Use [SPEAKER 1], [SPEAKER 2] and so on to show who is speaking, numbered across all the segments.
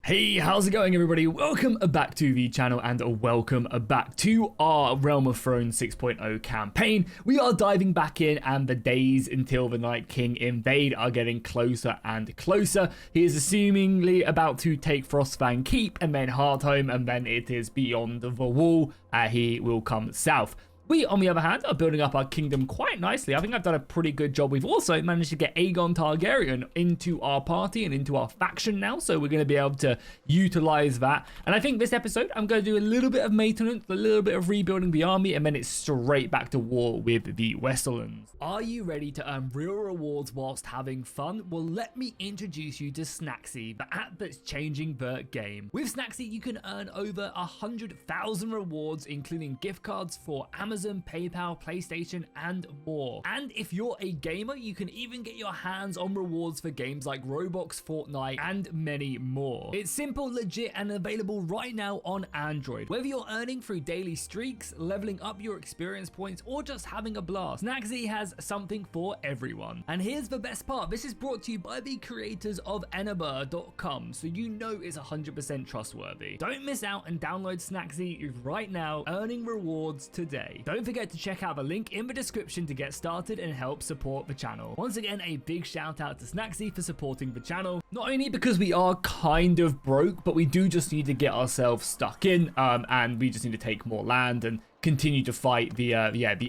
[SPEAKER 1] Hey, how's it going everybody? Welcome back to the channel and welcome back to our Realm of Thrones 6.0 campaign. We are diving back in and the days until the Night King invade are getting closer and closer. He is assumingly about to take Frostfang Keep and then Hardhome, and then it is beyond the wall. He will come south. We, on the other hand, are building up our kingdom quite nicely. I think I've done a pretty good job. We've also managed to get Aegon Targaryen into our party and into our faction now, so we're going to be able to utilize that. And I think this episode, I'm going to do a little bit of maintenance, a little bit of rebuilding the army, and then it's straight back to war with the Westerlands. Are you ready to earn real rewards whilst having fun? Well, let me introduce you to Snacksy, the app that's changing the game. With Snacksy, you can earn over 100,000 rewards, including gift cards for Amazon, PayPal, PlayStation, and more. And if you're a gamer, you can even get your hands on rewards for games like Roblox, Fortnite, and many more. It's simple, legit, and available right now on Android. Whether you're earning through daily streaks, leveling up your experience points, or just having a blast, Snacksy has something for everyone. And here's the best part. This is brought to you by the creators of Enaba.com, so you know it's 100% trustworthy. Don't miss out and download Snacksy right now, earning rewards today. Don't forget to check out the link in the description to get started and help support the channel. Once again, a big shout out to Snacksy for supporting the channel. Not only because we are kind of broke, but we do just need to get ourselves stuck in, and we just need to take more land and continue to fight the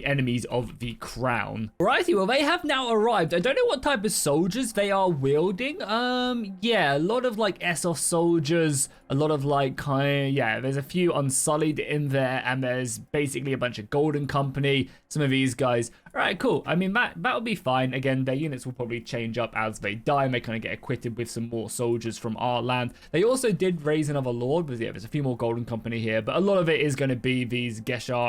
[SPEAKER 1] enemies of the crown. Alrighty, well, they have now arrived. I don't know what type of soldiers they are wielding. Yeah, a lot of like Essos soldiers, a lot of like there's a few Unsullied in there, and there's basically a bunch of Golden Company, some of these guys. Alright, cool. I mean, that'll be fine. Again, their units will probably change up as they die, and they kind of get acquitted with some more soldiers from our land. They also did raise another lord, but yeah, there's a few more Golden Company here, but a lot of it is going to be these Geshari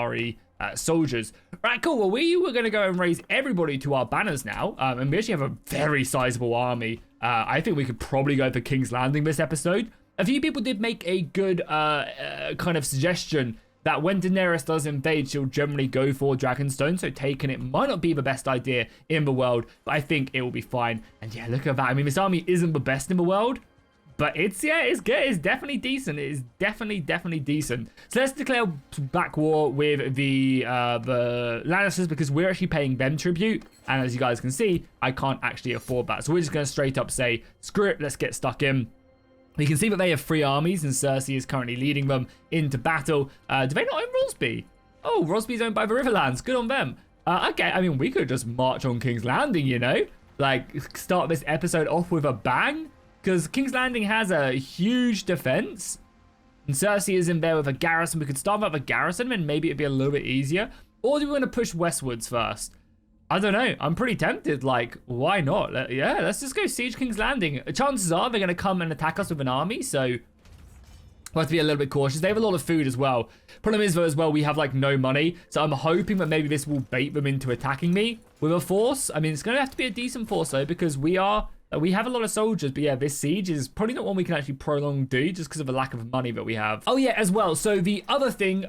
[SPEAKER 1] soldiers. Right, cool. Well, we were going to go and raise everybody to our banners now, and we actually have a very sizable army. I think we could probably go for King's Landing this episode. A few people did make a good kind of suggestion that when Daenerys does invade, she'll generally go for Dragonstone, so taking it might not be the best idea in the world, but I think it will be fine. And yeah, look at that. I mean, this army isn't the best in the world, but it's good. It's definitely decent. It is definitely decent. So let's declare back war with the Lannisters, because we're actually paying them tribute. And as you guys can see, I can't actually afford that. So we're just going to straight up say, screw it, let's get stuck in. We can see that they have 3 armies, and Cersei is currently leading them into battle. Do they not own Rosby? Oh, Rosby's owned by the Riverlands. Good on them. Okay, I mean, we could just march on King's Landing, you know? Like, start this episode off with a bang. Because King's Landing has a huge defense, and Cersei is in there with a garrison. We could start out with a garrison, and maybe it'd be a little bit easier. Or do we want to push westwards first? I don't know. I'm pretty tempted. Like, why not? Yeah, let's just go siege King's Landing. Chances are they're going to come and attack us with an army, so we'll have to be a little bit cautious. They have a lot of food as well. Problem is, though, as well, we have, like, no money. So I'm hoping that maybe this will bait them into attacking me with a force. I mean, it's going to have to be a decent force, though, because we have a lot of soldiers, but yeah, this siege is probably not one we can actually prolong do just because of the lack of money that we have. Oh yeah, as well. So the other thing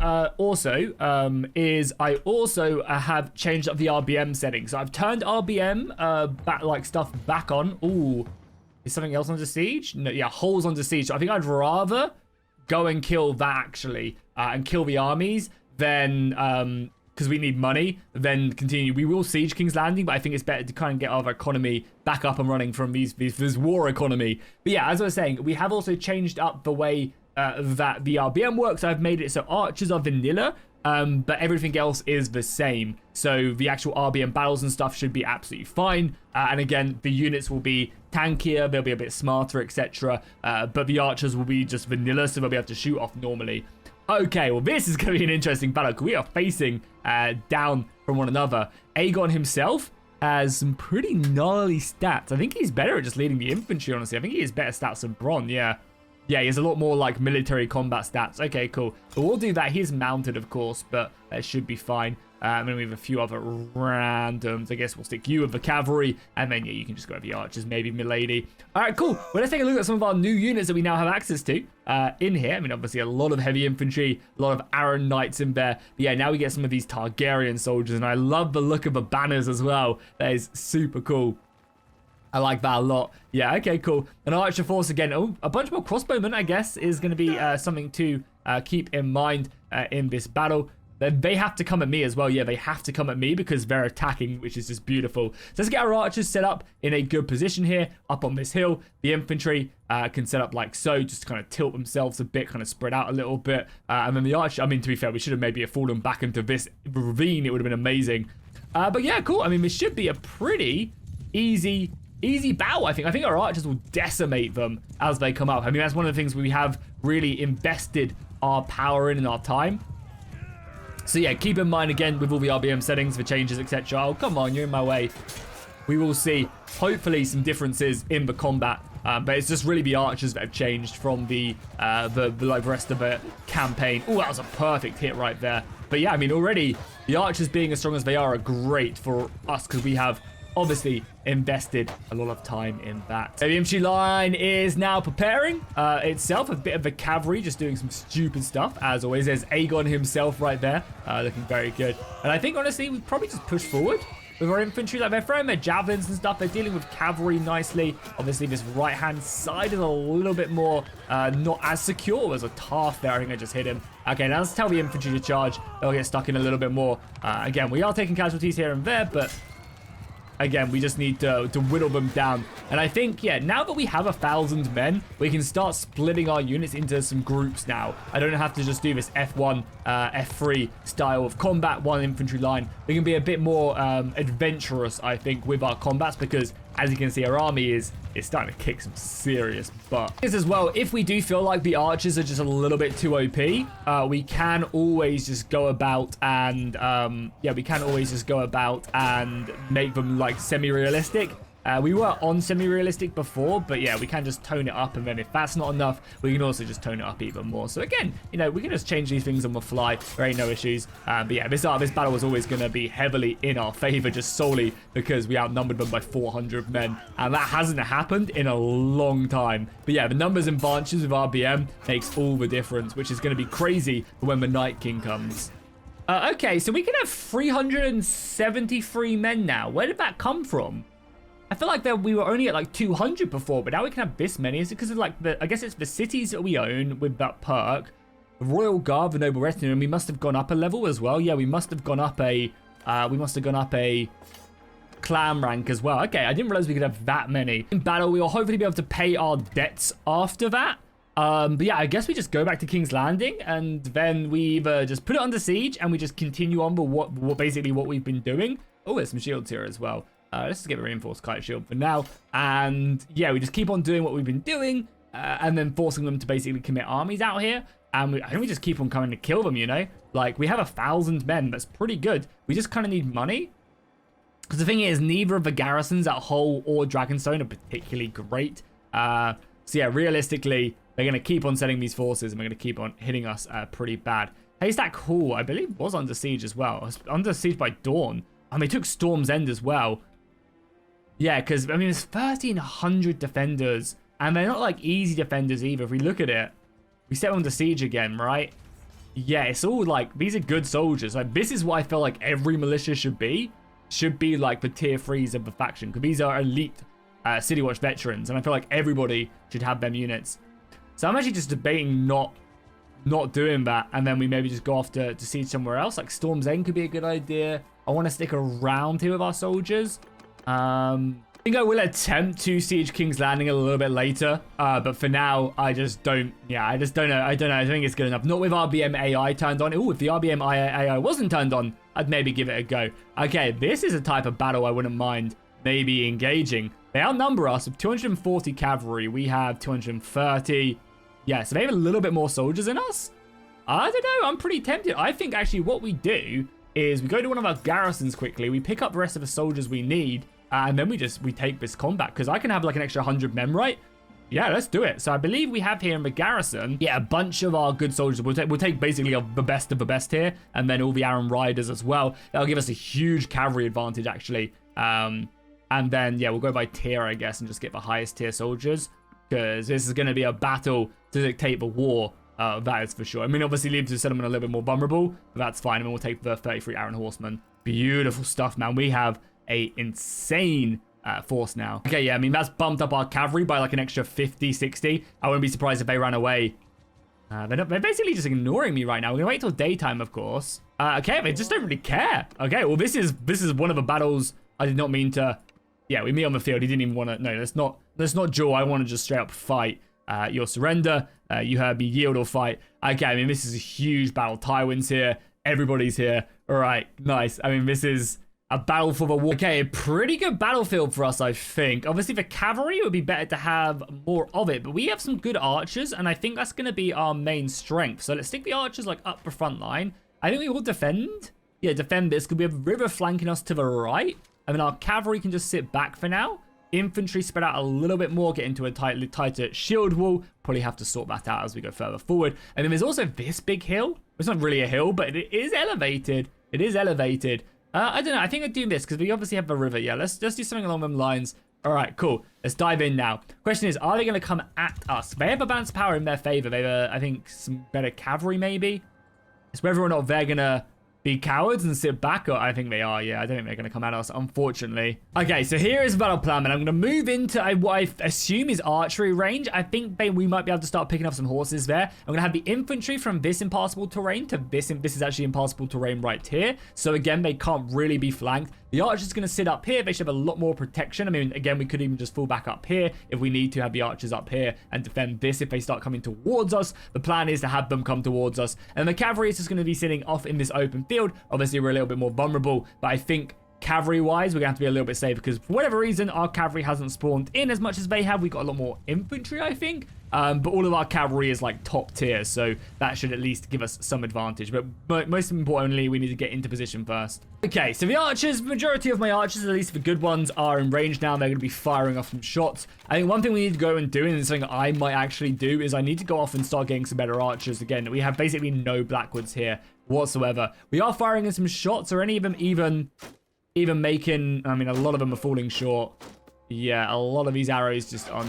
[SPEAKER 1] is I also have changed up the RBM settings. So I've turned RBM stuff back on. Ooh, is something else under siege? No, yeah, Hull's under siege. So I think I'd rather go and kill that actually and kill the armies than because we need money, then continue. We will siege King's Landing, but I think it's better to kind of get our economy back up and running from this war economy. But yeah, as I was saying, we have also changed up the way that the RBM works. I've made it so archers are vanilla, but everything else is the same. So the actual RBM battles and stuff should be absolutely fine. And again, the units will be tankier, they'll be a bit smarter, etc. But the archers will be just vanilla, so they'll be able to shoot off normally. Okay, well, this is going to be an interesting battle. We are facing down from one another. Aegon himself has some pretty gnarly stats. I think he's better at just leading the infantry, honestly. I think he has better stats than Bronn, yeah. Yeah, he has a lot more, like, military combat stats. Okay, cool. But we'll do that. He's mounted, of course, but that should be fine. And then we have a few other randoms. I guess we'll stick you with the cavalry. And then, yeah, you can just go with the archers, maybe milady. All right, cool. Well, let's take a look at some of our new units that we now have access to in here. I mean, obviously, a lot of heavy infantry, a lot of Arryn Knights in there. But yeah, now we get some of these Targaryen soldiers. And I love the look of the banners as well. That is super cool. I like that a lot. Yeah, okay, cool. An archer force again. Oh, a bunch more crossbowmen, I guess, is going to be something to keep in mind in this battle. They have to come at me as well. Yeah, they have to come at me because they're attacking, which is just beautiful. So let's get our archers set up in a good position here, up on this hill. The infantry can set up like so, just kind of tilt themselves a bit, kind of spread out a little bit. And then the archer, I mean, to be fair, we should have maybe fallen back into this ravine. It would have been amazing. But yeah, cool. I mean, this should be a pretty easy battle, I think. I think our archers will decimate them as they come up. I mean, that's one of the things we have really invested our power in our time. So yeah, keep in mind again with all the RBM settings for changes, etc. Oh, come on, you're in my way. We will see, hopefully, some differences in the combat. But it's just really the archers that have changed from the like rest of the campaign. Oh, that was a perfect hit right there. But yeah, I mean, already the archers being as strong as they are great for us because we have obviously invested a lot of time in that. The infantry line is now preparing itself. A bit of the cavalry just doing some stupid stuff as always. There's Aegon himself right there, looking very good. And I think honestly we probably just push forward with our infantry. Like they're throwing their javelins and stuff. They're dealing with cavalry nicely. Obviously this right hand side is a little bit more not as secure. There's a Taft there. I think I just hit him. Okay, now let's tell the infantry to charge. They'll get stuck in a little bit more. Again, we are taking casualties here and there, but again, we just need to whittle them down. And I think, yeah, now that we have 1,000 men, we can start splitting our units into some groups now. I don't have to just do this F1, F3 style of combat, one infantry line. We can be a bit more adventurous, I think, with our combats because, as you can see, our army is starting to kick some serious butt. As well, if we do feel like the archers are just a little bit too OP, we can always just go about and, make them like semi-realistic. We were on semi-realistic before, but yeah, we can just tone it up, and then if that's not enough, we can also just tone it up even more. So again, you know, we can just change these things on the fly. There ain't no issues. But yeah, this battle was always going to be heavily in our favor, just solely because we outnumbered them by 400 men, and that hasn't happened in a long time. But yeah, the numbers and branches with RBM makes all the difference, which is going to be crazy for when the Night King comes. Okay, so we can have 373 men now. Where did that come from? I feel like we were only at like 200 before, but now we can have this many. Is it because of like I guess it's the cities that we own with that perk. The Royal Guard, the Noble Retinue, and we must have gone up a level as well. Yeah, we must have gone up a clan rank as well. Okay, I didn't realize we could have that many. In battle, we will hopefully be able to pay our debts after that. But yeah, I guess we just go back to King's Landing, and then we either just put it under siege and we just continue on with basically what we've been doing. Oh, there's some shields here as well. Let's just get a reinforced kite shield for now. And yeah, we just keep on doing what we've been doing, and then forcing them to basically commit armies out here. And I think we just keep on coming to kill them, you know? Like, we have 1,000 men. That's pretty good. We just kind of need money. Because the thing is, neither of the garrisons at Hull or Dragonstone are particularly great. So yeah, realistically, they're going to keep on sending these forces, and they're going to keep on hitting us pretty bad. Haystack Hall, I believe, was under siege as well. It was under siege by Dawn. And they took Storm's End as well. Yeah, because, I mean, there's 1,300 defenders. And they're not, like, easy defenders either. If we look at it, we set them under siege again, right? Yeah, it's all, like, these are good soldiers. Like, this is what I feel like every militia should be. Should be, like, the tier 3s of the faction. Because these are elite City Watch veterans. And I feel like everybody should have them units. So I'm actually just debating not doing that. And then we maybe just go off to siege somewhere else. Like, Storm's End could be a good idea. I want to stick around here with our soldiers. I think I will attempt to siege King's Landing a little bit later, but for now, I just don't, yeah, I just don't know. I don't know. I think it's good enough. Not with RBM AI turned on. Oh, if the RBM AI wasn't turned on, I'd maybe give it a go. Okay, this is a type of battle I wouldn't mind maybe engaging. They outnumber us with 240 cavalry. We have 230. Yeah, so they have a little bit more soldiers than us. I don't know. I'm pretty tempted. I think actually what we do is we go to one of our garrisons quickly. We pick up the rest of the soldiers we need. And then we take this combat, because I can have like an extra 100 men, right? Yeah, let's do it. So I believe we have here in the garrison, yeah, a bunch of our good soldiers. We'll take basically the best of the best here, and then all the Aaron Riders as well. That'll give us a huge cavalry advantage, actually. And then, yeah, we'll go by tier, I guess, and just get the highest tier soldiers, because this is going to be a battle to dictate the war. That is for sure. I mean, obviously, leave the settlement a little bit more vulnerable, but that's fine. And then we'll take the 33 Aaron Horsemen. Beautiful stuff, man. We have a insane force now. Okay, yeah, I mean, that's bumped up our cavalry by like an extra 50, 60. I wouldn't be surprised if they ran away. They're basically just ignoring me right now. We're gonna wait till daytime, of course. Okay, they just don't really care. Okay, well, this is one of the battles I did not mean to. Yeah, we meet on the field. He didn't even want to. No, let's not duel. I want to just straight up fight. Your surrender. You heard me, yield or fight. Okay, I mean, this is a huge battle. Tywin's here. Everybody's here. All right, nice. I mean, this is a battle for the war. Okay, a pretty good battlefield for us, I think. Obviously, for cavalry, it would be better to have more of it. But we have some good archers, and I think that's going to be our main strength. So let's stick the archers, like, up the front line. I think we will defend. Yeah, defend this, because we have river flanking us to the right. And then our cavalry can just sit back for now. Infantry spread out a little bit more, get into a tighter shield wall. Probably have to sort that out as we go further forward. And then there's also this big hill. It's not really a hill, but it is elevated. It is elevated. I don't know. I think I'd do this because we obviously have the river. Yeah, let's do something along them lines. All right, cool. Let's dive in now. Question is, are they going to come at us? They have a balance of power in their favor. They have, I think, some better cavalry maybe. It's whether or not they're going to be cowards and sit back, or I think they are. Yeah, I don't think they're going to come at us, unfortunately. Okay, so here is the battle plan, and I'm going to move into what I assume is archery range. I think we might be able to start picking up some horses there. I'm going to have the infantry from this impassable terrain to this. This is actually impassable terrain right here. So again, they can't really be flanked. The archers going to sit up here. They should have a lot more protection. I mean, again, we could even just fall back up here if we need to have the archers up here and defend this if they start coming towards us. The plan is to have them come towards us. And the cavalry is just going to be sitting off in this open field. Obviously, we're a little bit more vulnerable, but I think cavalry-wise, we're going to have to be a little bit safe because for whatever reason, our cavalry hasn't spawned in as much as they have. We've got a lot more infantry, I think. But all of our cavalry is like top tier, so that should at least give us some advantage. But most importantly, we need to get into position first. Okay, so the archers, the majority of my archers, at least the good ones, are in range now. They're going to be firing off some shots. I think one thing we need to go and do, and something I might actually do, is I need to go off and start getting some better archers. Again, we have basically no Blackwoods here whatsoever. We are firing in some shots, or any of them even making, I mean, a lot of them are falling short. Yeah, a lot of these arrows just are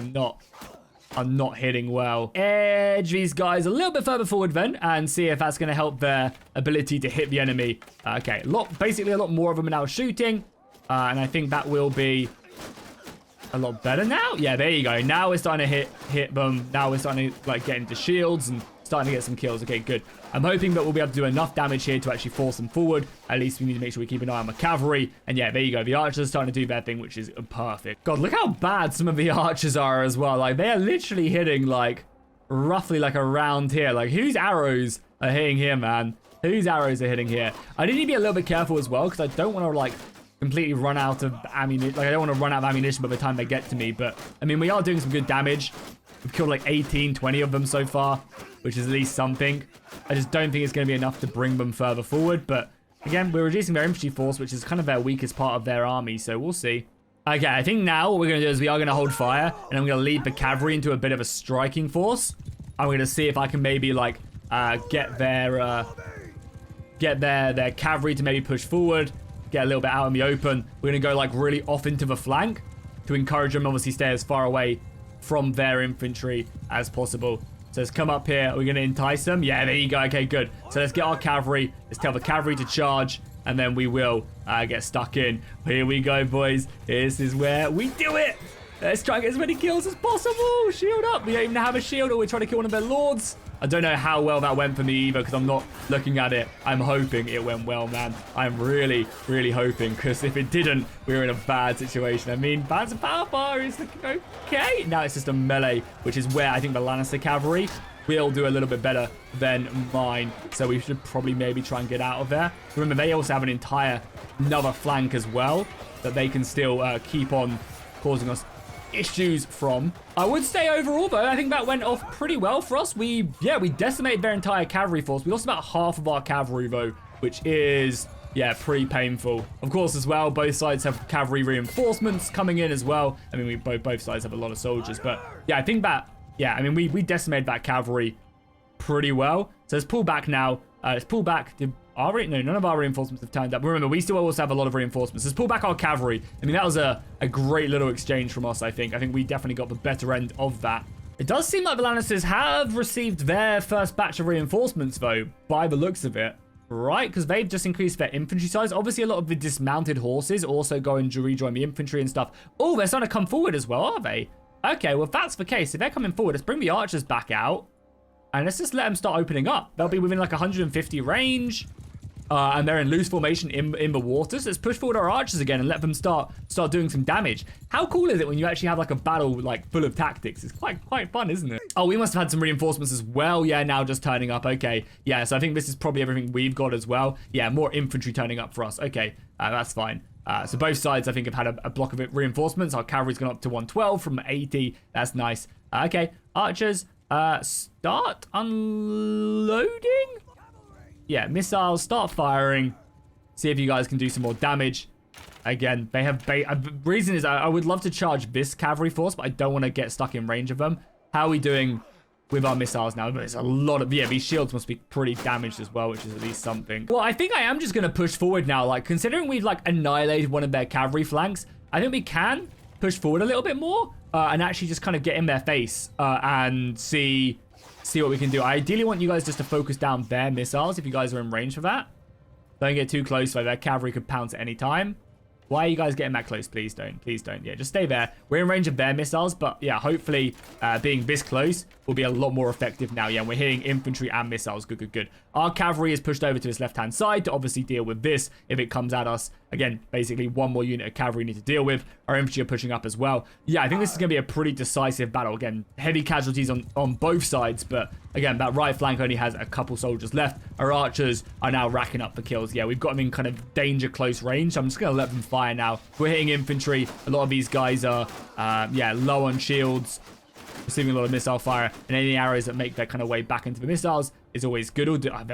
[SPEAKER 1] not hitting well. Edge these guys a little bit further forward then and see if that's going to help their ability to hit the enemy. Okay, basically a lot more of them are now shooting. And I think that will be a lot better now. Yeah, there you go. Now we're starting to hit them. Now we're starting to like get into shields and starting to get some kills. Okay, good. I'm hoping that we'll be able to do enough damage here to actually force them forward. At least we need to make sure we keep an eye on the cavalry. And yeah, there you go. The archers are starting to do their thing, which is perfect. God, look how bad some of the archers are as well. Like, they are literally hitting, like, roughly, like, around here. Like, whose arrows are hitting here, man? Whose arrows are hitting here? I need to be a little bit careful as well, because I don't want to, like, completely run out of ammunition. Like, I don't want to run out of ammunition by the time they get to me. But, I mean, we are doing some good damage. We've killed, like, 18, 20 of them so far, which is at least something. I just don't think it's going to be enough to bring them further forward. But again, we're reducing their infantry force, which is kind of their weakest part of their army. So we'll see. Okay, I think now what we're going to do is we are going to hold fire. And I'm going to lead the cavalry into a bit of a striking force. I'm going to see if I can maybe like get their cavalry to maybe push forward. Get a little bit out in the open. We're going to go like really off into the flank to encourage them obviously stay as far away from their infantry as possible. So let's come up here. Are we going to entice them? Yeah, there you go. Okay, good. So let's get our cavalry. Let's tell the cavalry to charge. And then we will get stuck in. Here we go, boys. This is where we do it. Let's try and get as many kills as possible. Shield up. We don't even have a shield, or we're trying to kill one of their lords. I don't know how well that went for me either, because I'm not looking at it. I'm hoping it went well, man. I'm really, really hoping, because if it didn't, we were in a bad situation. I mean, balance of power bar is looking okay. Now it's just a melee, which is where I think the Lannister cavalry will do a little bit better than mine. So we should probably maybe try and get out of there. Remember, they also have an entire another flank as well that they can still keep on causing us issues from. I would say overall though, I think that went off pretty well for us. We decimated their entire cavalry force. We lost about half of our cavalry though, which is pretty painful. Of course as well, both sides have cavalry reinforcements coming in as well. I mean, both sides have a lot of soldiers, but yeah, I think that I mean we decimated that cavalry pretty well. So let's pull back now. Let's pull back. No, none of our reinforcements have turned up. Remember, we still also have a lot of reinforcements. Let's pull back our cavalry. I mean, that was a great little exchange from us, I think. I think we definitely got the better end of that. It does seem like the Lannisters have received their first batch of reinforcements, though, by the looks of it. right? Because they've just increased their infantry size. Obviously, a lot of the dismounted horses also go and rejoin the infantry and stuff. Oh, they're starting to come forward as well, are they? Okay, well, if that's the case, if they're coming forward, let's bring the archers back out. And let's just let them start opening up. They'll be within like 150 range. And they're in loose formation in the waters. Let's push forward our archers again and let them start doing some damage. How cool is it when you actually have like a battle like full of tactics? It's quite fun, isn't it? Oh, we must have had some reinforcements as well. Yeah, now just turning up. Okay. Yeah, so I think this is probably everything we've got as well. Yeah, more infantry turning up for us. Okay, that's fine. So both sides, I think, have had a block of reinforcements. Our cavalry's gone up to 112 from 80. That's nice. Okay, archers, start unloading? Yeah, missiles, start firing. See if you guys can do some more damage. Again, they have the reason is I would love to charge this cavalry force, but I don't want to get stuck in range of them. How are we doing with our missiles now? There's a lot of, yeah, these shields must be pretty damaged as well, which is at least something. Well, I think I am just going to push forward now. Like, considering we've, like, annihilated one of their cavalry flanks, I think we can push forward a little bit more and actually just kind of get in their face and see what we can do. I ideally want you guys just to focus down their missiles if you guys are in range for that. Don't get too close, though. Their cavalry could pounce at any time. Why are you guys getting that close? Please don't. Please don't. Yeah, just stay there. We're in range of their missiles, but yeah, hopefully being this close will be a lot more effective now. Yeah, we're hitting infantry and missiles. Good, good, good. Our cavalry is pushed over to this left-hand side to obviously deal with this if it comes at us. Again, basically one more unit of cavalry we need to deal with. Our infantry are pushing up as well. Yeah, I think this is going to be a pretty decisive battle. Again, heavy casualties on both sides, but again, that right flank only has a couple soldiers left. Our archers are now racking up the kills. Yeah, we've got them in kind of danger close range. So I'm just going to let them fire now. We're hitting infantry. A lot of these guys are, yeah, low on shields, receiving a lot of missile fire, and any arrows that make their kind of way back into the missiles is always good.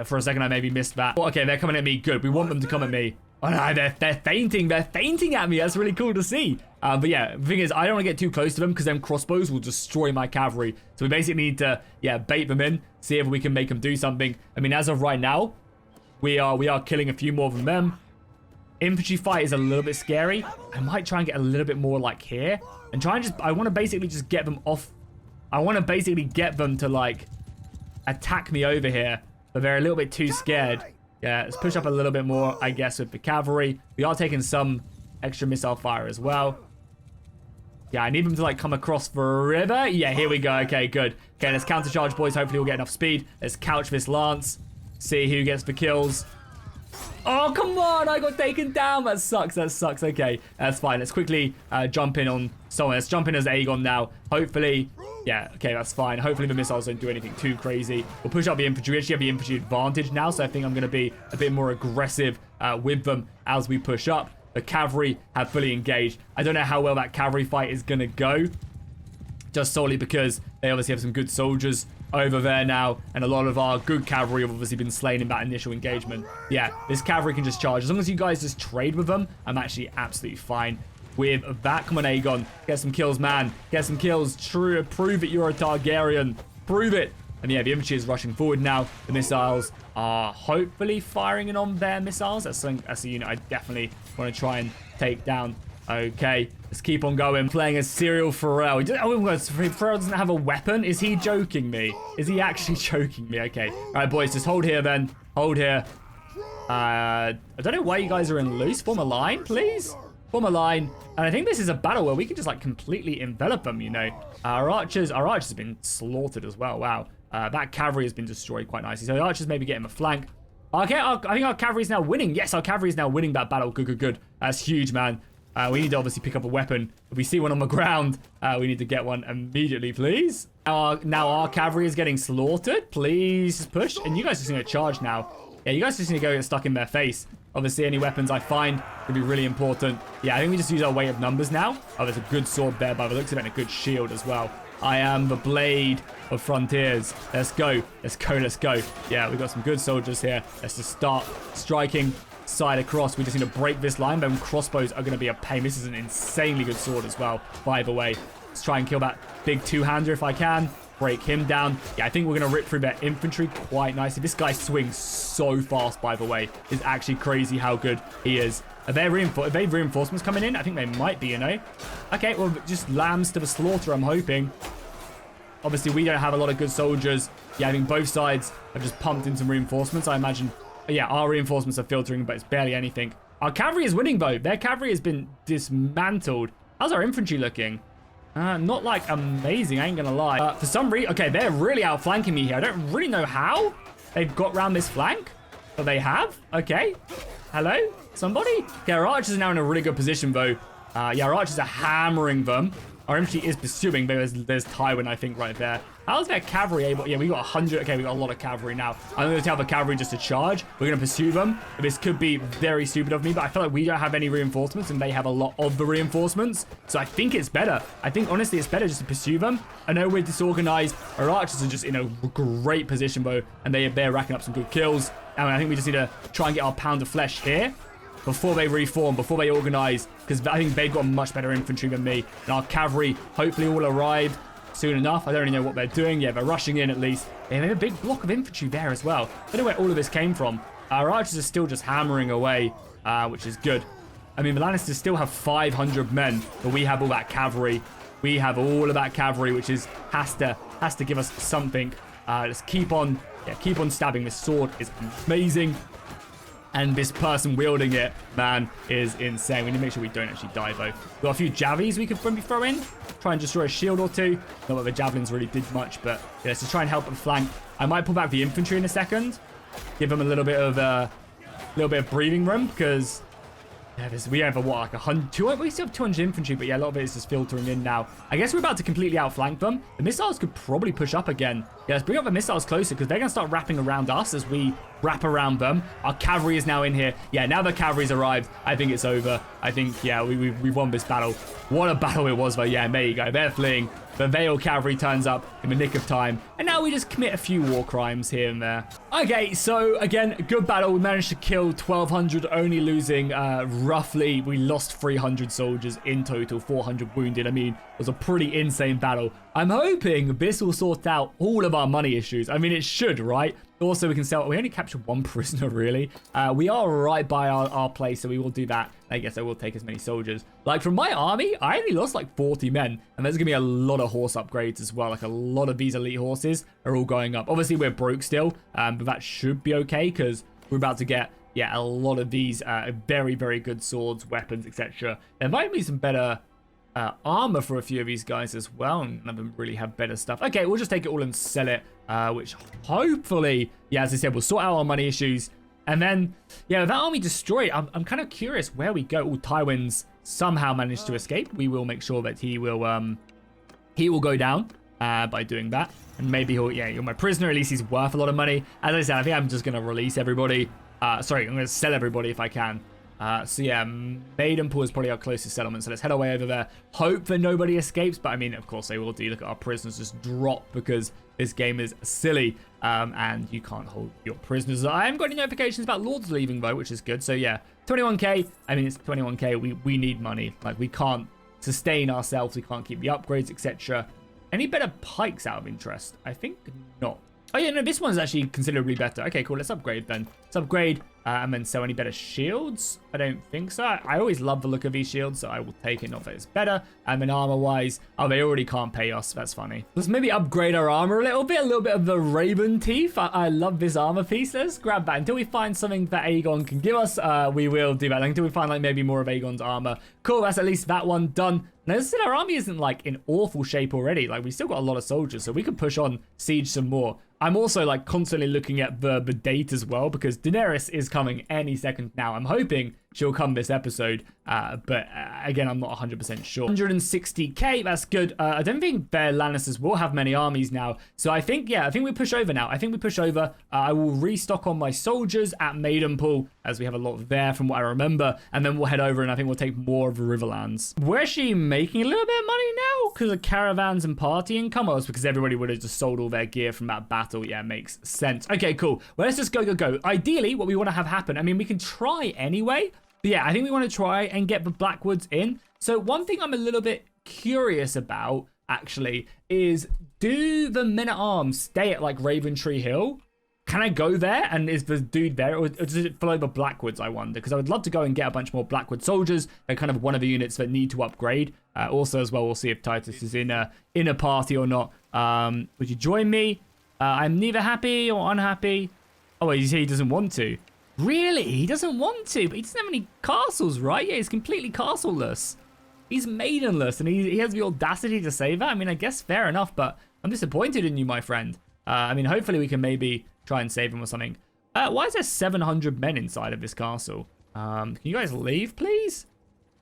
[SPEAKER 1] For a second, I maybe missed that. Oh, okay, they're coming at me. Good. We want them to come at me. Oh, no, they're fainting. They're fainting at me. That's really cool to see. But yeah, the thing is, I don't want to get too close to them because then crossbows will destroy my cavalry. So we basically need to, yeah, bait them in, see if we can make them do something. I mean, as of right now, we are killing a few more than them. Infantry fight is a little bit scary. I might try and get a little bit more like here and try and just, I want to basically just get them off. I want to basically get them to like attack me over here, but they're a little bit too scared. Yeah, let's push up a little bit more, I guess, with the cavalry. We are taking some extra missile fire as well. Yeah, I need them to, like, come across the river. Yeah, here we go. Okay, good. Okay, let's countercharge, boys. Hopefully we'll get enough speed. Let's couch this lance. See who gets the kills. Oh, come on. I got taken down. That sucks. That sucks. Okay, that's fine. Let's quickly jump in on someone. Let's jump in as Aegon now. Hopefully... Yeah, okay, that's fine. Hopefully the missiles don't do anything too crazy. We'll push up the infantry. We actually have the infantry advantage now, so I think I'm going to be a bit more aggressive with them as we push up. The cavalry have fully engaged. I don't know how well that cavalry fight is going to go, just solely because they obviously have some good soldiers over there now, and a lot of our good cavalry have obviously been slain in that initial engagement. Yeah, this cavalry can just charge. As long as you guys just trade with them, I'm actually absolutely fine with that. Come on, Aegon. Get some kills, man. Get some kills. True. Prove it you're a Targaryen. Prove it. And yeah, the infantry is rushing forward now. The missiles are hopefully firing in on their missiles. That's a unit I definitely want to try and take down. Okay, let's keep on going. Playing as Serial Pharrell. Pharrell doesn't have a weapon? Is he joking me? Is he actually joking me? Okay. All right, boys, just hold here then. Hold here. I don't know why you guys are in loose. Form a line, please. Form a line. And I think this is a battle where we can just like completely envelop them, you know. Our archers have been slaughtered as well. Wow. That cavalry has been destroyed quite nicely. So the archers maybe getting a flank. Okay, I think our cavalry is now winning. Yes, our cavalry is now winning that battle. Good, good, good. That's huge, man. We need to obviously pick up a weapon. If we see one on the ground, we need to get one immediately, please. Now our cavalry is getting slaughtered. Please push. And you guys just need to charge now. Yeah, you guys just need to go get stuck in their face. Obviously, any weapons I find will be really important. Yeah, I think we just use our weight of numbers now. Oh, there's a good sword there by the looks of it, and a good shield as well. I am the blade of frontiers. Let's go. Let's go. Let's go. Yeah, we've got some good soldiers here. Let's just start striking side across. We just need to break this line. Then crossbows are going to be a pain. This is an insanely good sword as well, by the way. Let's try and kill that big two-hander if I can. Break him down. Yeah, I think we're going to rip through their infantry quite nicely. This guy swings so fast, by the way. It's actually crazy how good he is. Are they reinforcements coming in? I think they might be, you know. Okay, well, just lambs to the slaughter, I'm hoping. Obviously, we don't have a lot of good soldiers. Yeah, I think both sides have just pumped in some reinforcements. I imagine Yeah, our reinforcements are filtering, but it's barely anything. Our cavalry is winning, though. Their cavalry has been dismantled. How's our infantry looking? Not, like, amazing, I ain't gonna lie. For some reason... Okay, they're really outflanking me here. I don't really know how they've got around this flank, but they have. Okay. Hello? Somebody? Okay, our archers are now in a really good position, though. Yeah, our archers are hammering them. Our infantry is pursuing, but there's Tywin, I think, right there. How's their cavalry able... Yeah, we got 100. Okay, we got a lot of cavalry now. I'm going to tell the cavalry just to charge. We're going to pursue them. This could be very stupid of me, but I feel like we don't have any reinforcements, and they have a lot of the reinforcements. So I think it's better. I think, honestly, it's better just to pursue them. I know we're disorganized. Our archers are just in a great position, though, and they're racking up some good kills. And I think we just need to try and get our pound of flesh here before they reform, before they organize, because I think they've got much better infantry than me. And our cavalry hopefully will arrive soon enough. I don't really know what they're doing. Yeah, they're rushing in at least. They have a big block of infantry there as well. I don't know where all of this came from. Our archers are still just hammering away, which is good. I mean, the Lannisters still have 500 men, but we have all that cavalry. We have all of that cavalry, which has to give us something. Let's keep on stabbing. This sword is amazing. And this person wielding it, man, is insane. We need to make sure we don't actually die, though. We've got a few javelins we could maybe throw in. Try and destroy a shield or two. Not that the javelins really did much, but yeah, let's just try and help at the flank. I might pull back the infantry in a second. Give them a little bit of breathing room, because yeah, we have what, like 100, 200, we still have 200 infantry, but yeah, a lot of it is just filtering in now. I guess we're about to completely outflank them. The missiles could probably push up again. Yeah, let's bring up the missiles closer, because they're going to start wrapping around us as we wrap around them. Our cavalry is now in here. Yeah, now the cavalry's arrived. I think it's over. I think, yeah, we've won this battle. What a battle it was, though. Yeah, there you go. They're fleeing. The Vale cavalry turns up in the nick of time. And now we just commit a few war crimes here and there. Okay, so again, good battle. We managed to kill 1,200, only losing roughly, we lost 300 soldiers in total, 400 wounded. I mean, it was a pretty insane battle. I'm hoping this will sort out all of our money issues. I mean, it should, right? Also, we can sell... We only captured one prisoner, really. We are right by our place, so we will do that. I guess I will take as many soldiers. Like, from my army, I only lost, like, 40 men. And there's going to be a lot of horse upgrades as well. Like, a lot of these elite horses are all going up. Obviously, we're broke still, but that should be okay, because we're about to get, yeah, a lot of these very, very good swords, weapons, etc. There might be some better... armor for a few of these guys as well. None of them really have better stuff. Okay, we'll just take it all and sell it, which hopefully, yeah, as I said, we'll sort out our money issues. And then, yeah, with that army destroyed, I'm kind of curious where we go. Tywin's somehow managed to escape. We will make sure that he will go down by doing that. And maybe you're my prisoner. At least he's worth a lot of money. As I said, I think I'm just going to release everybody. Sorry, I'm going to sell everybody if I can. So yeah, Maidenpool is probably our closest settlement, so let's head our way over there. Hope that nobody escapes, but I mean, of course they will do. Look at our prisoners just drop because this game is silly, and you can't hold your prisoners. I haven't got any notifications about lords leaving though, which is good. So yeah, 21k. I mean, it's 21k. We need money. Like, we can't sustain ourselves. We can't keep the upgrades, etc. Any better pikes out of interest? I think not. Oh yeah, no, this one's actually considerably better. Okay, cool. Let's upgrade then. Let's upgrade and then sell any better shields. I don't think so. I always love the look of these shields, so I will take it. Not that it's better. And then armor-wise, oh, they already can't pay us. That's funny. Let's maybe upgrade our armor a little bit of the Raven Teeth. I love this armor piece. Let's grab that. Until we find something that Aegon can give us, we will do that. Until we find like maybe more of Aegon's armor. Cool, that's at least that one done. Now, as I said, our army isn't like in awful shape already. Like, we still got a lot of soldiers, so we can push on siege some more. I'm also like constantly looking at the date as well, because Daenerys is coming any second now. I'm hoping she'll come this episode, but again, I'm not 100% sure. 160k, that's good. I don't think their Lannisters will have many armies now, so I think we push over now. I think we push over. I will restock on my soldiers at Maidenpool, as we have a lot there from what I remember, and then we'll head over and I think we'll take more of the Riverlands. We're actually making a little bit of money now because of caravans and party income. Oh, it's because everybody would have just sold all their gear from that battle. Yeah, makes sense. Okay, cool. Well, let's just go. Ideally, what we want to have happen, I mean, we can try anyway. But yeah, I think we want to try and get the Blackwoods in. So one thing I'm a little bit curious about, actually, is do the men-at-arms stay at, like, Raventree Hill? Can I go there? And is the dude there? Or does it follow the Blackwoods, I wonder? Because I would love to go and get a bunch more Blackwood soldiers. They're kind of one of the units that need to upgrade. Also, as well, we'll see if Titus is in a party or not. Would you join me? I'm neither happy or unhappy. Oh, wait, he doesn't want to. Really? He doesn't want to, but he doesn't have any castles, right? Yeah, he's completely castleless. He's maidenless, and he has the audacity to say that. I mean, I guess fair enough, but I'm disappointed in you, my friend. I mean, hopefully we can maybe try and save him or something. Why is there 700 men inside of this castle? Can you guys leave, please?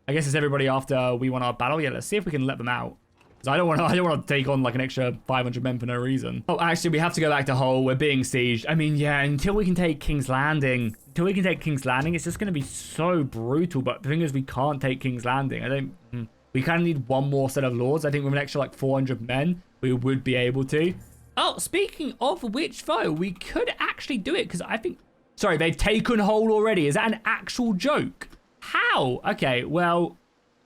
[SPEAKER 1] I guess it's everybody after we won our battle. Yeah, let's see if we can let them out. I don't want to take on like an extra 500 men for no reason. Oh, actually, we have to go back to Hull. We're being sieged. I mean, yeah, until we can take King's Landing. It's just going to be so brutal. But the thing is, we can't take King's Landing. We kind of need one more set of lords. I think with an extra like 400 men, we would be able to. Oh, speaking of which, though, we could actually do it because I think... Sorry, they've taken Hull already. Is that an actual joke? How? Okay, well...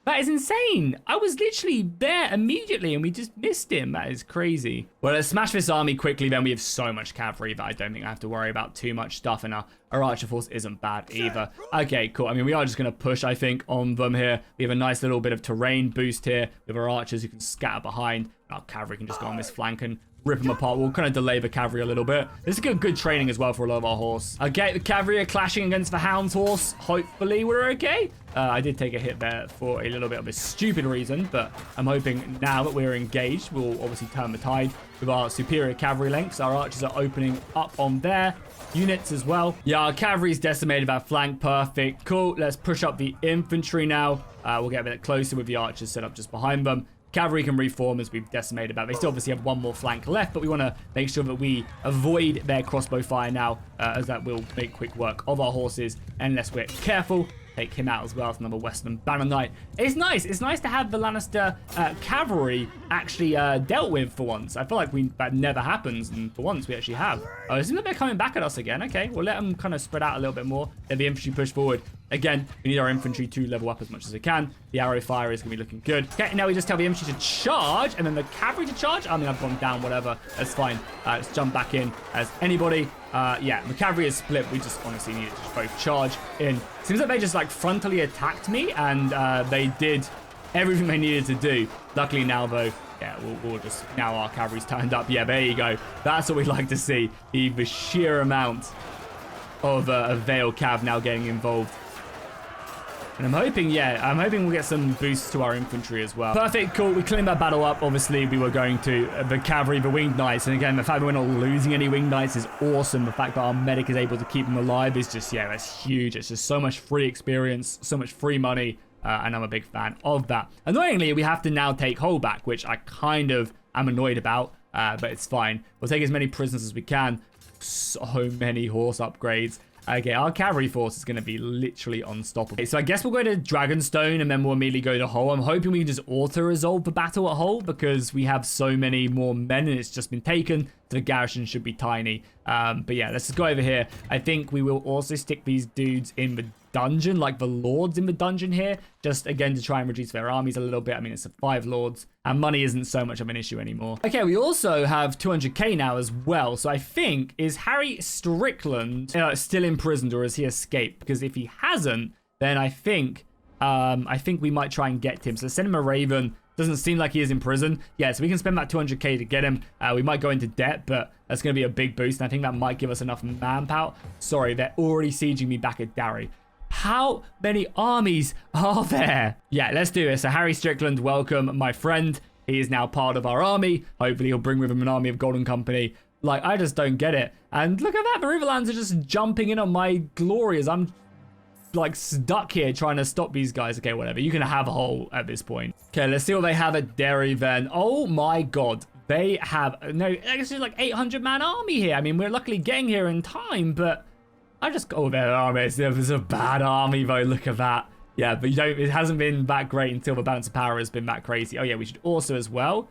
[SPEAKER 1] That is insane. I was literally there immediately and we just missed him. That is crazy. Well, let's smash this army quickly. Then we have so much cavalry that I don't think I have to worry about too much stuff. And our archer force isn't bad either. Okay, cool. I mean, we are just going to push, I think, on them here. We have a nice little bit of terrain boost here with our archers who can scatter behind. Our cavalry can just go on this flank and rip them apart. We'll kind of delay the cavalry a little bit. This is good training as well for a lot of our horse. Okay, the cavalry are clashing against the hound's horse. Hopefully we're okay. I did take a hit there for a little bit of a stupid reason, but I'm hoping now that we're engaged, we'll obviously turn the tide with our superior cavalry lengths. Our archers are opening up on their units as well. Yeah, our cavalry's decimated our flank. Perfect. Cool. Let's push up the infantry now. We'll get a bit closer with the archers set up just behind them. Cavalry can reform as we've decimated that. They still obviously have one more flank left, but we want to make sure that we avoid their crossbow fire now, as that will make quick work of our horses, unless we're careful. Take him out as well as another Western Banner Knight. It's nice. It's nice to have the Lannister cavalry actually dealt with for once. I feel like that never happens, and for once we actually have. Oh, it seems like they're coming back at us again. Okay, we'll let them kind of spread out a little bit more. Let the infantry push forward. Again, we need our infantry to level up as much as they can. The arrow fire is going to be looking good. Okay, now we just tell the infantry to charge, and then the cavalry to charge. I mean, I've gone down, whatever. That's fine. Let's jump back in as anybody. Yeah, the cavalry is split. We just honestly need to just both charge in. Seems like they just like frontally attacked me, and they did everything they needed to do. Luckily now, though, yeah, we'll just... Now our cavalry's turned up. Yeah, there you go. That's what we'd like to see. The sheer amount of Vale Cav now getting involved. And I'm hoping we'll get some boosts to our infantry as well. Perfect, cool. We cleaned that battle up. Obviously, we were going to the cavalry, the winged knights. And again, the fact that we're not losing any winged knights is awesome. The fact that our medic is able to keep them alive is just, yeah, that's huge. It's just so much free experience, so much free money. And I'm a big fan of that. Annoyingly, we have to now take Hull back, which I kind of am annoyed about. But it's fine. We'll take as many prisoners as we can. So many horse upgrades. Okay, our cavalry force is going to be literally unstoppable. Okay, so I guess we'll go to Dragonstone and then we'll immediately go to Hull. I'm hoping we can just auto-resolve the battle at Hull because we have so many more men and it's just been taken. So the garrison should be tiny. But yeah, let's just go over here. I think we will also stick these dudes in the dungeon, like the lords in the dungeon here, just again to try and reduce their armies a little bit. I mean, it's 5 lords and money isn't so much of an issue anymore. Okay, we also have 200k now as well. So I think, is Harry Strickland still imprisoned or has he escaped? Because if he hasn't, then I think we might try and get him. So send him a raven. Doesn't seem like he is in prison. Yeah, so we can spend that 200k to get him. We might go into debt, but that's going to be a big boost. And I think that might give us enough manpower. Sorry, they're already sieging me back at Derry. How many armies are there? Yeah, let's do this. So Harry Strickland, welcome, my friend. He is now part of our army. Hopefully he'll bring with him an army of Golden Company. Like, I just don't get it. And look at that. The Riverlands are just jumping in on my glory as I'm like stuck here trying to stop these guys. Okay, whatever. You can have a hole at this point. Okay, let's see what they have at Derry then. Oh my God. They have, no, I guess it's like 800-man army here. I mean, we're luckily getting here in time, but I just go their army. It's a bad army though. Look at that. Yeah, but it hasn't been that great until the balance of power has been that crazy. Oh yeah, we should also as well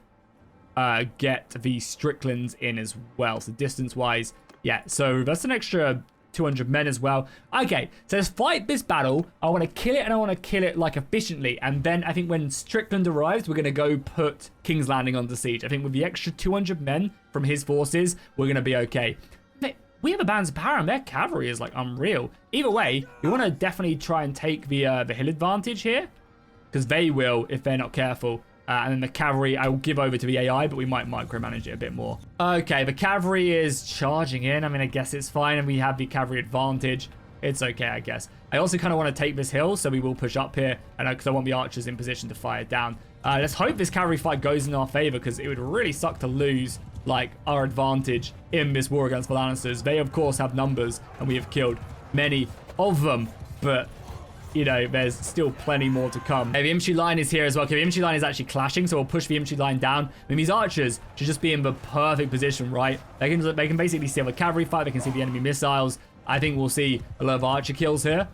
[SPEAKER 1] get the Stricklands in as well. So distance wise, yeah. So that's an extra 200 men as well. Okay, so let's fight this battle. I want to kill it and I want to kill it like efficiently. And then I think when Strickland arrives, we're going to go put King's Landing under siege. I think with the extra 200 men from his forces, we're going to be okay. We have a balance of power and their cavalry is like unreal. Either way, we want to definitely try and take the hill advantage here because they will if they're not careful. And then the cavalry, I will give over to the AI, but we might micromanage it a bit more. Okay, the cavalry is charging in. I mean, I guess it's fine and we have the cavalry advantage. It's okay, I guess. I also kind of want to take this hill, so we will push up here, and because I want the archers in position to fire down. Let's hope this cavalry fight goes in our favor, because it would really suck to lose, like, our advantage in this war against the Lannisters. They, of course, have numbers, and we have killed many of them, but you know, there's still plenty more to come. Okay, the infantry line is here as well. Okay, the infantry line is actually clashing, so we'll push the infantry line down. I mean, these archers should just be in the perfect position, right? They can basically see the cavalry fight. They can see the enemy missiles. I think we'll see a lot of archer kills here.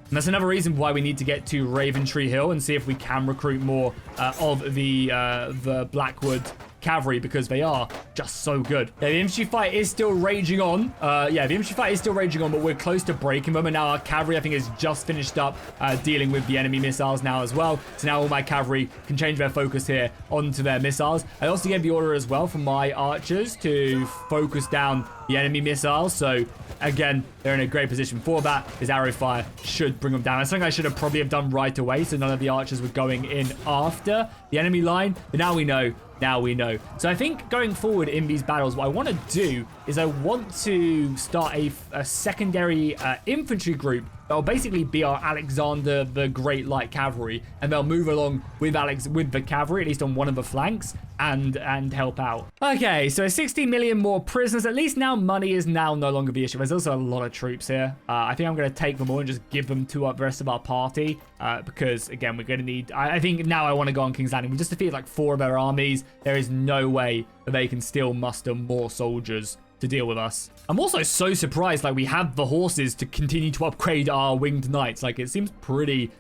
[SPEAKER 1] And that's another reason why we need to get to Raventree Hill and see if we can recruit more of the Blackwood cavalry, because they are just so good. Yeah, the infantry fight is still raging on. The infantry fight is still raging on, but we're close to breaking them. And now our cavalry, I think, is just finished up dealing with the enemy missiles now as well. So now all my cavalry can change their focus here onto their missiles. I also gave the order as well for my archers to focus down the enemy missiles. So again, they're in a great position for that. His arrow fire should bring them down. That's something I should have probably have done right away, so none of the archers were going in after the enemy line. But now we know. Now we know. So I think going forward in these battles, what I want to do is I want to start a secondary infantry group that'll basically be our Alexander the Great Light Cavalry, and they'll move along with the cavalry, at least on one of the flanks, and help out. Okay, so 60 million more prisoners. At least now money is now no longer the issue. There's also a lot of troops here. I think I'm going to take them all and just give them to the rest of our party, because again, we're going to need, I think now I want to go on King's Landing. We just defeated like 4 of their armies. There is no way that they can still muster more soldiers to deal with us. I'm also so surprised, like, we have the horses to continue to upgrade our winged knights. Like, it seems pretty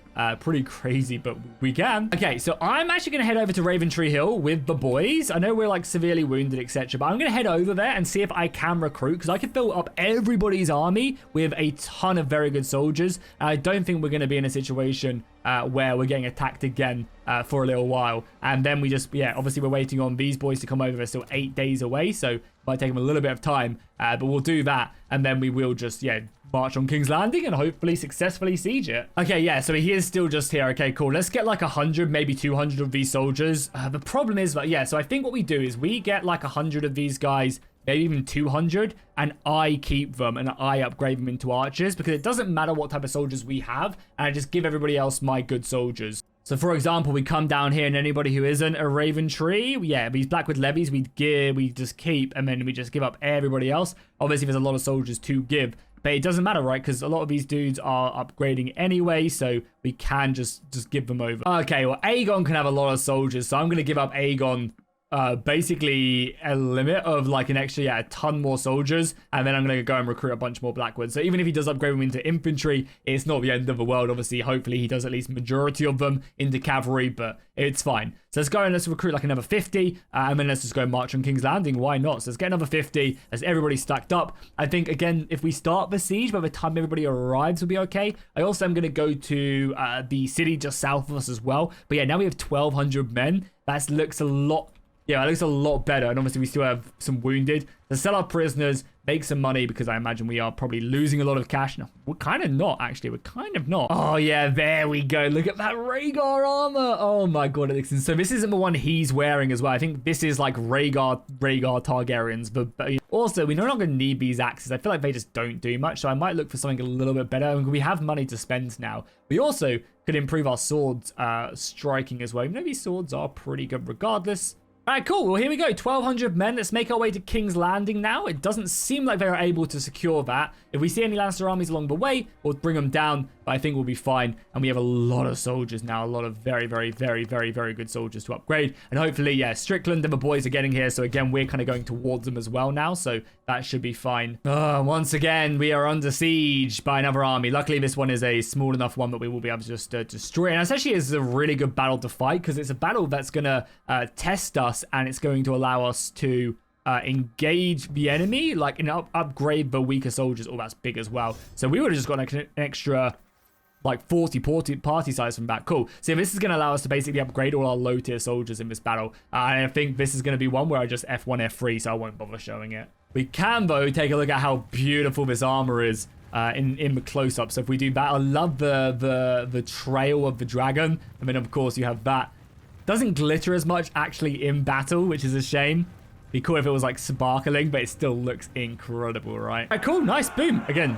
[SPEAKER 1] crazy, but we can. Okay, so I'm actually going to head over to Raventree Hill with the boys. I know we're like severely wounded, etc., but I'm going to head over there and see if I can recruit, because I can fill up everybody's army with a ton of very good soldiers. And I don't think we're going to be in a situation where we're getting attacked again for a little while. And then we just, yeah, obviously we're waiting on these boys to come over. They're still 8 days away, so it might take them a little bit of time, but we'll do that, and then we will just, yeah, march on King's Landing and hopefully successfully siege it. Okay, yeah, so he is still just here. Okay, cool. Let's get like 100, maybe 200 of these soldiers. The problem is that, yeah, so I think what we do is we get like 100 of these guys, maybe even 200, and I keep them and I upgrade them into archers, because it doesn't matter what type of soldiers we have, and I just give everybody else my good soldiers. So, for example, we come down here and anybody who isn't a Raventree, yeah, these Blackwood levies, we just keep, and then we just give up everybody else. Obviously, there's a lot of soldiers to give, but it doesn't matter, right? Because a lot of these dudes are upgrading anyway, so we can just give them over. Okay, well, Aegon can have a lot of soldiers, so I'm going to give up Aegon basically a limit of like an extra, yeah, a ton more soldiers, and then I'm going to go and recruit a bunch more Blackwoods. So even if he does upgrade them into infantry, it's not the end of the world. Obviously, hopefully he does at least majority of them into cavalry, but it's fine. So let's go and let's recruit like another 50, and then let's just go march on King's Landing. Why not? So let's get another 50 as everybody's stacked up. I think, again, if we start the siege, by the time everybody arrives, will be okay. I also am going to go to the city just south of us as well. But yeah, now we have 1,200 men. That looks a lot. Yeah, it looks a lot better, and obviously we still have some wounded. So sell our prisoners, make some money, because I imagine we are probably losing a lot of cash. No, we're kind of not, actually. We're kind of not. Oh, yeah, there we go. Look at that Rhaegar armor. Oh, my God, it looks insane. So this isn't the one he's wearing as well. I think this is like Rhaegar Targaryens. But also, we no longer need these axes. I feel like they just don't do much, so I might look for something a little bit better. I mean, we have money to spend now. We also could improve our swords striking as well. Even though these swords are pretty good regardless. All right, cool. Well, here we go. 1,200 men. Let's make our way to King's Landing now. It doesn't seem like they're able to secure that. If we see any Lannister armies along the way, we'll bring them down, but I think we'll be fine. And we have a lot of soldiers now, a lot of very, very, very, very, very good soldiers to upgrade. And hopefully, yeah, Strickland and the boys are getting here. So again, we're kind of going towards them as well now. So that should be fine. Once again, we are under siege by another army. Luckily, this one is a small enough one that we will be able to just destroy. And this actually is a really good battle to fight, because it's a battle that's going to test us, and it's going to allow us to engage the enemy, like, and upgrade the weaker soldiers. Oh, that's big as well. So we would have just got an extra like 40 party size from that. Cool. So this is going to allow us to basically upgrade all our low tier soldiers in this battle. And I think this is going to be one where I just F1, F3, so I won't bother showing it. We can, though, take a look at how beautiful this armor is in the close-up. So if we do that, I love the trail of the dragon. And then, of course, you have that. Doesn't glitter as much actually in battle, which is a shame. Be cool if it was like sparkling, but it still looks incredible, right? All right, cool, nice, boom. Again,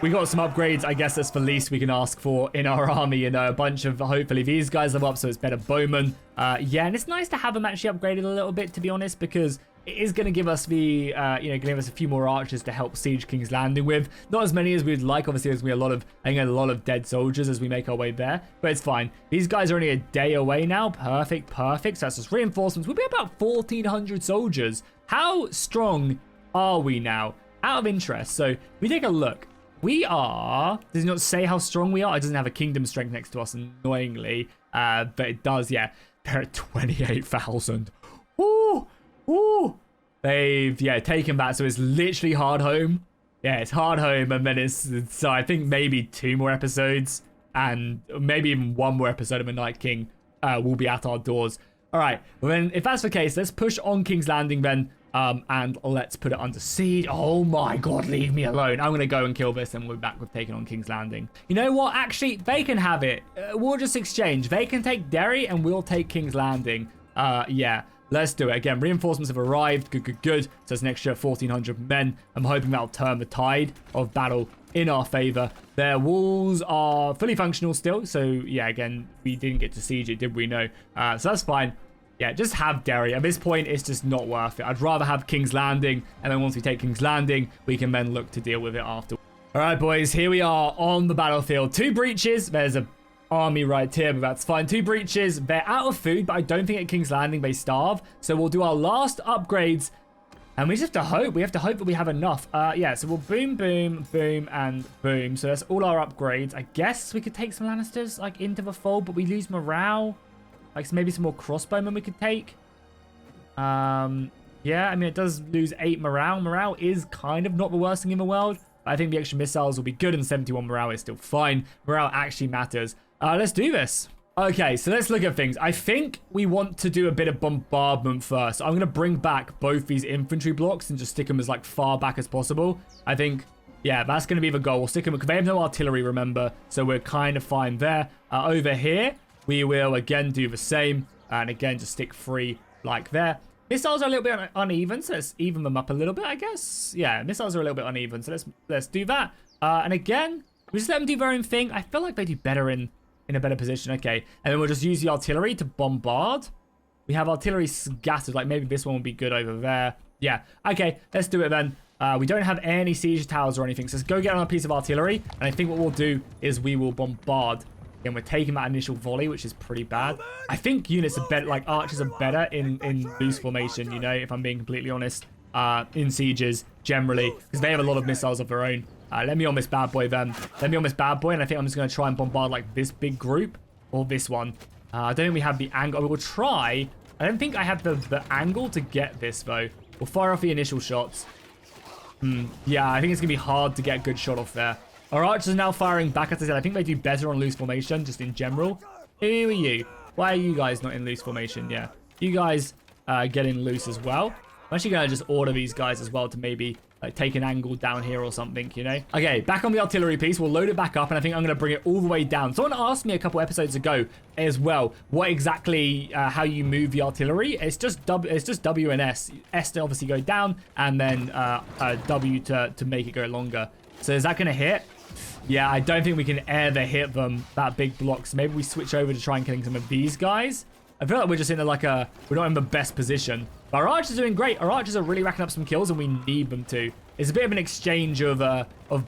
[SPEAKER 1] We got some upgrades. I guess that's the least we can ask for in our army. You know, a bunch of, hopefully, these guys level up, so it's better bowmen. Yeah, and it's nice to have them actually upgraded a little bit, to be honest, because it is going to give us the, give us a few more archers to help siege King's Landing with. Not as many as we'd like. Obviously, there's going to be a lot of dead soldiers as we make our way there, but it's fine. These guys are only a day away now. Perfect, perfect. So that's just reinforcements. We'll be about 1,400 soldiers. How strong are we now? Out of interest. So we take a look. We are, does it not say how strong we are? It doesn't have a kingdom strength next to us, annoyingly. But it does, yeah. They're at 28,000. Ooh, ooh. They've, taken back. So it's literally hard home. Yeah, it's hard home. And then so I think maybe 2 more episodes. And maybe even 1 more episode of the Night King will be at our doors. All right. Well, then, if that's the case, let's push on King's Landing then. And let's put it under siege. Oh my god, leave me alone. I'm going to go and kill this and we'll be back with taking on King's Landing. You know what? Actually, they can have it. We'll just exchange. They can take Derry and we'll take King's Landing. Yeah, let's do it. Again, reinforcements have arrived. Good, good, good. So it's an extra 1,400 men. I'm hoping that'll turn the tide of battle in our favor. Their walls are fully functional still. So yeah, again, we didn't get to siege it, did we? No. So that's fine. Yeah, just have Derry. At this point, it's just not worth it. I'd rather have King's Landing, and then once we take King's Landing, we can then look to deal with it after. All right, boys, here we are on the battlefield. 2 breaches. There's an army right here, but that's fine. 2 breaches. They're out of food, but I don't think at King's Landing they starve. So we'll do our last upgrades, and we just have to hope. We have to hope that we have enough. Yeah, so we'll boom, boom, boom, and boom. So that's all our upgrades. I guess we could take some Lannisters, like, into the fold, but we lose morale. Like, maybe some more crossbowmen we could take. Yeah, I mean, it does lose 8 morale. Morale is kind of not the worst thing in the world. But I think the extra missiles will be good, and 71 morale is still fine. Morale actually matters. Let's do this. Okay, so let's look at things. I think we want to do a bit of bombardment first. I'm going to bring back both these infantry blocks and just stick them as, like, far back as possible. I think, yeah, that's going to be the goal. We'll stick them, because they have no artillery, remember. So we're kind of fine there. Over here, we will again do the same, and again just stick 3 like there. Missiles are a little bit uneven, so let's even them up a little bit, I guess. Yeah, missiles are a little bit uneven, so let's do that. And again, we just let them do their own thing. I feel like they do better in a better position. Okay, and then we'll just use the artillery to bombard. We have artillery scattered, like maybe this one would be good over there. Yeah, okay, let's do it then. We don't have any siege towers or anything, so let's go get on a piece of artillery, and I think what we'll do is we will bombard. And we're taking that initial volley, which is pretty bad. I think units are better, like archers are better in loose formation, you know, if I'm being completely honest, in sieges generally, because they have a lot of missiles of their own. Let me on this bad boy then. Let me on this bad boy, and I think I'm just going to try and bombard like this big group or this one. I don't think we have the angle. We will try. I don't think I have the angle to get this though. We'll fire off the initial shots. Yeah, I think it's going to be hard to get a good shot off there. Our archers are now firing back, as I said. I think they do better on loose formation, just in general. Who are you? Why are you guys not in loose formation? Yeah. You guys get in loose as well. I'm actually going to just order these guys as well to maybe like take an angle down here or something, you know? Okay, back on the artillery piece. We'll load it back up, and I think I'm going to bring it all the way down. Someone asked me a couple episodes ago as well, what exactly, how you move the artillery. It's just W and S. S to obviously go down, and then W to make it go longer. So is that going to hit? Yeah, I don't think we can ever hit them, that big block. So maybe we switch over to try and killing some of these guys. I feel like we're just in we're not in the best position. But our archers are doing great. Our archers are really racking up some kills, and we need them to. It's a bit of an exchange of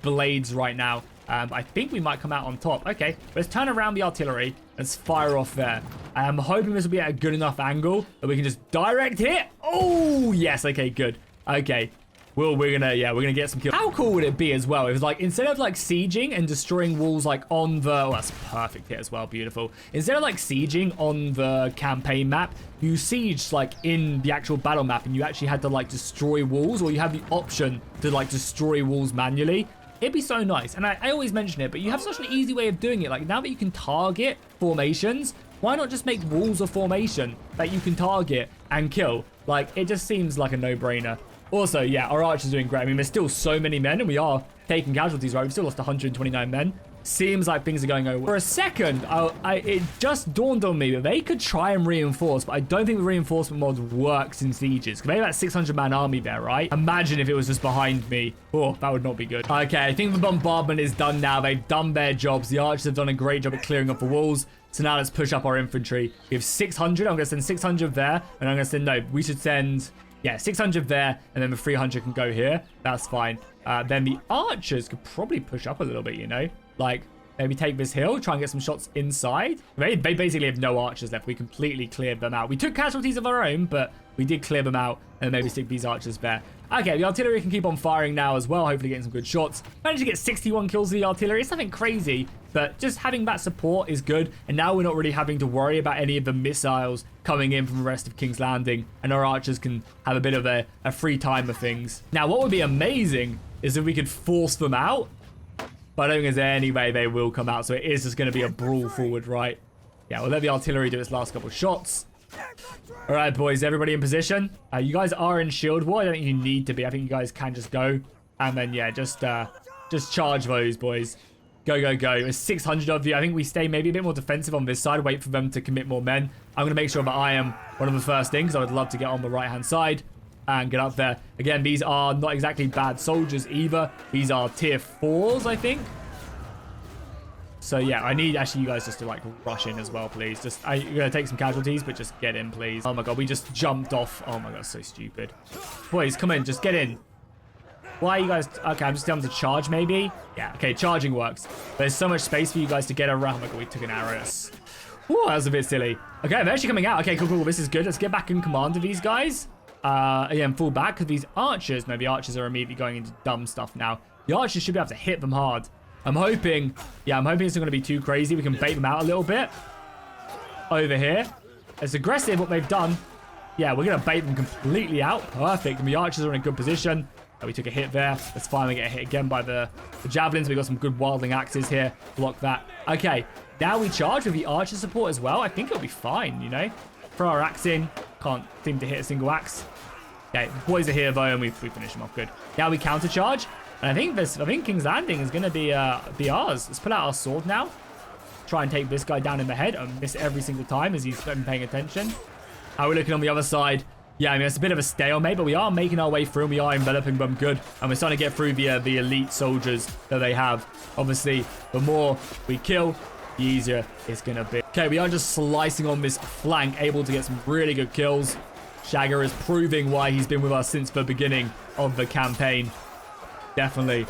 [SPEAKER 1] blades right now. I think we might come out on top. Okay, let's turn around the artillery. Let's fire off there. I'm hoping this will be at a good enough angle that we can just direct hit. Oh, yes. Okay, good. Okay. Well, we're gonna get some kills. How cool would it be as well? It was like, instead of like sieging and destroying walls like on the, oh, that's perfect hit as well, beautiful. Instead of like sieging on the campaign map, you sieged like in the actual battle map, and you actually had to like destroy walls, or you have the option to like destroy walls manually. It'd be so nice. And I always mention it, but you have such an easy way of doing it. Like now that you can target formations, why not just make walls of formation that you can target and kill? Like, it just seems like a no-brainer. Also, yeah, our archers are doing great. I mean, there's still so many men, and we are taking casualties, right? We've still lost 129 men. seems like things are going over. For a second, it just dawned on me that they could try and reinforce, but I don't think the reinforcement mod works in sieges. Because they have that 600-man army there, right? Imagine if it was just behind me. Oh, that would not be good. Okay, I think the bombardment is done now. They've done their jobs. The archers have done a great job at clearing up the walls. So now let's push up our infantry. We have 600. I'm going to send 600 there. And I'm going to send, no, we should send, yeah, 600 there. And then the 300 can go here. That's fine. Then the archers could probably push up a little bit, you know? Like, maybe take this hill, try and get some shots inside. They basically have no archers left. We completely cleared them out. We took casualties of our own, but we did clear them out. And maybe stick these archers there. Okay, the artillery can keep on firing now as well. Hopefully getting some good shots. Managed to get 61 kills with the artillery. It's nothing crazy, but just having that support is good. And now we're not really having to worry about any of the missiles coming in from the rest of King's Landing. And our archers can have a bit of a free time of things. Now, what would be amazing is if we could force them out. But I don't think there's any way they will come out. So it is just going to be a brawl forward, right? Yeah, we'll let the artillery do its last couple of shots. All right, boys, everybody in position. You guys are in shield wall. I don't think you need to be. I think you guys can just go. And then, yeah, just charge those, boys. Go, go, go. There's 600 of you. I think we stay maybe a bit more defensive on this side. Wait for them to commit more men. I'm going to make sure that I am one of the first things. I would love to get on the right-hand side and get up there. Again, these are not exactly bad soldiers either. These are tier 4s, I think. So yeah, I need actually you guys just to like rush in as well, please. Just you're gonna take some casualties, but just get in, please. Oh my god, we just jumped off. Oh my god, so stupid. Boys, come in, just get in. Why are you guys? Okay, I'm just down to charge maybe. Yeah, okay, charging works. There's so much space for you guys to get around. Oh my god, we took an arrow. Ooh, that was a bit silly. Okay, they're actually coming out. Okay, cool, cool. This is good. Let's get back in command of these guys. Again, fall back because these archers. No, the archers are immediately going into dumb stuff now. The archers should be able to hit them hard. I'm hoping it's not going to be too crazy. We can bait them out a little bit. Over here. It's aggressive what they've done. Yeah, we're going to bait them completely out. Perfect. And the archers are in a good position. Oh, we took a hit there. Let's finally get a hit again by the javelins. We got some good wildling axes here. Block that. Okay. Now we charge with the archer support as well. I think it'll be fine, you know. Throw our axe in. Can't seem to hit a single axe. Okay, the boys are here though, and we finish them off good. Now we countercharge. And I think King's Landing is going to be ours. Let's pull out our sword now. Try and take this guy down in the head and miss every single time as he's been paying attention. How are we looking on the other side? Yeah, I mean, it's a bit of a stalemate, but we are making our way through and we are enveloping them good. And we're starting to get through the elite soldiers that they have. Obviously, the more we kill, the easier it's going to be. Okay, we are just slicing on this flank, able to get some really good kills. Shagger is proving why he's been with us since the beginning of the campaign. Definitely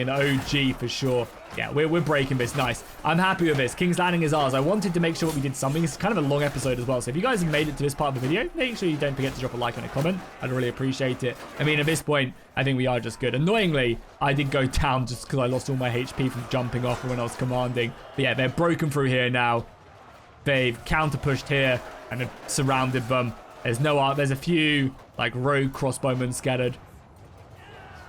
[SPEAKER 1] an OG for sure. Yeah, we're breaking this. Nice. I'm happy with this. King's Landing is ours. I wanted to make sure we did something. It's kind of a long episode as well. So if you guys have made it to this part of the video, make sure you don't forget to drop a like and a comment. I'd really appreciate it. I mean, at this point, I think we are just good. Annoyingly, I did go down just because I lost all my HP from jumping off when I was commanding. But yeah, they're broken through here now. They've counter-pushed here and have surrounded them. There's a few like rogue crossbowmen scattered.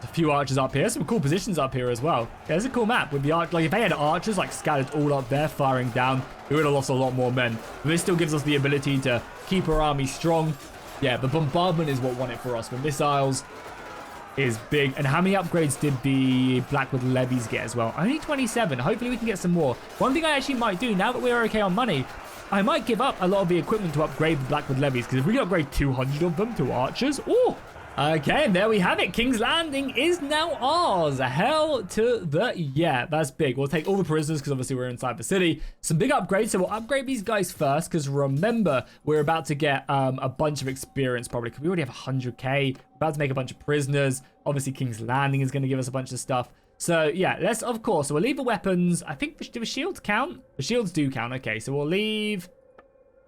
[SPEAKER 1] A few archers up here. Some cool positions up here as well. Yeah, it's a cool map with the arch. Like if they had archers like scattered all up there firing down, we would have lost a lot more men. But this still gives us the ability to keep our army strong. Yeah, the bombardment is what won it for us. The missiles is big. And how many upgrades did the Blackwood levies get as well? Only 27. Hopefully we can get some more. One thing I actually might do now that we're okay on money, I might give up a lot of the equipment to upgrade the Blackwood levies, because if we upgrade 200 of them to archers, oh. Okay, and there we have it. King's Landing is now ours. Hell to the yeah. That's big. We'll take all the prisoners because obviously we're inside the city. Some big upgrades, so we'll upgrade these guys first because remember, we're about to get a bunch of experience probably because we already have 100k. We're about to make a bunch of prisoners. Obviously, King's Landing is going to give us a bunch of stuff. So yeah, let's of course. So we'll leave the weapons. I think do the shields count? The shields do count. Okay, so we'll leave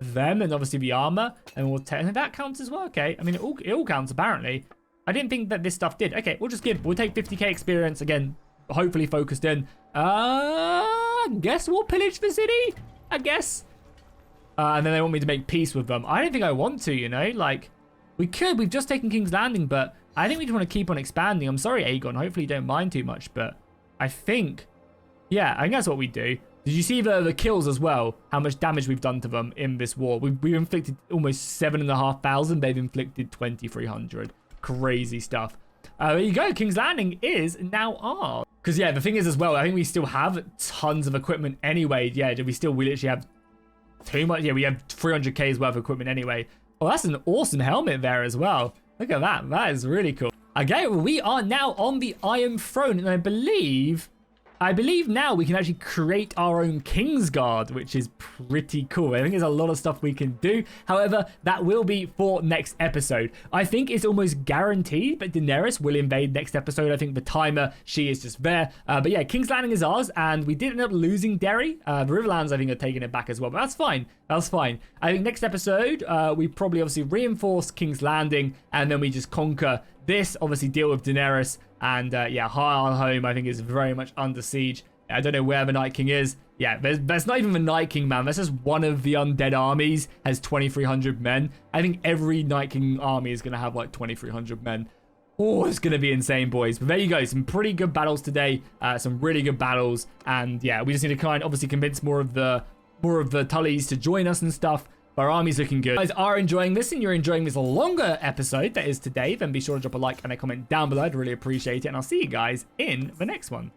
[SPEAKER 1] them and obviously the armor, and we'll take that counts as well. Okay, I mean it all counts apparently. I didn't think that this stuff did. Okay, we'll take 50k experience again, hopefully focused in. Guess we'll pillage the city, I guess. And then they want me to make peace with them. I don't think I want to, you know, like we've just taken King's Landing, but I think we just want to keep on expanding. I'm sorry, Aegon, hopefully you don't mind too much, but I think, yeah, I think that's what we do. Did you see the kills as well? How much damage we've done to them in this war? We've inflicted almost 7,500. They've inflicted 2,300. Crazy stuff. There you go. King's Landing is now ours. Because, yeah, the thing is as well, I think we still have tons of equipment anyway. Yeah, we literally have too much. Yeah, we have 300k's worth of equipment anyway. Oh, that's an awesome helmet there as well. Look at that. That is really cool. Okay, well, we are now on the Iron Throne, and I believe now we can actually create our own Kingsguard, which is pretty cool. I think there's a lot of stuff we can do. However, that will be for next episode. I think it's almost guaranteed that Daenerys will invade next episode. I think the timer, she is just there. But yeah, King's Landing is ours, and we did end up losing Derry. The Riverlands, I think, are taking it back as well, but that's fine. That's fine. I think next episode, we probably obviously reinforce King's Landing, and then we just conquer this, obviously deal with Daenerys, and yeah, High Home, I think, is very much under siege. I don't know where the Night King is. Yeah, that's not even the Night King, man. That's just one of the undead armies, has 2,300 men. I think every Night King army is going to have like 2,300 men. Oh, it's going to be insane, boys. But there you go. Some pretty good battles today. Some really good battles. And yeah, we just need to obviously convince more of the Tullys to join us and stuff. Our army's looking good. If you guys are enjoying this and you're enjoying this longer episode that is today, then be sure to drop a like and a comment down below. I'd really appreciate it. And I'll see you guys in the next one.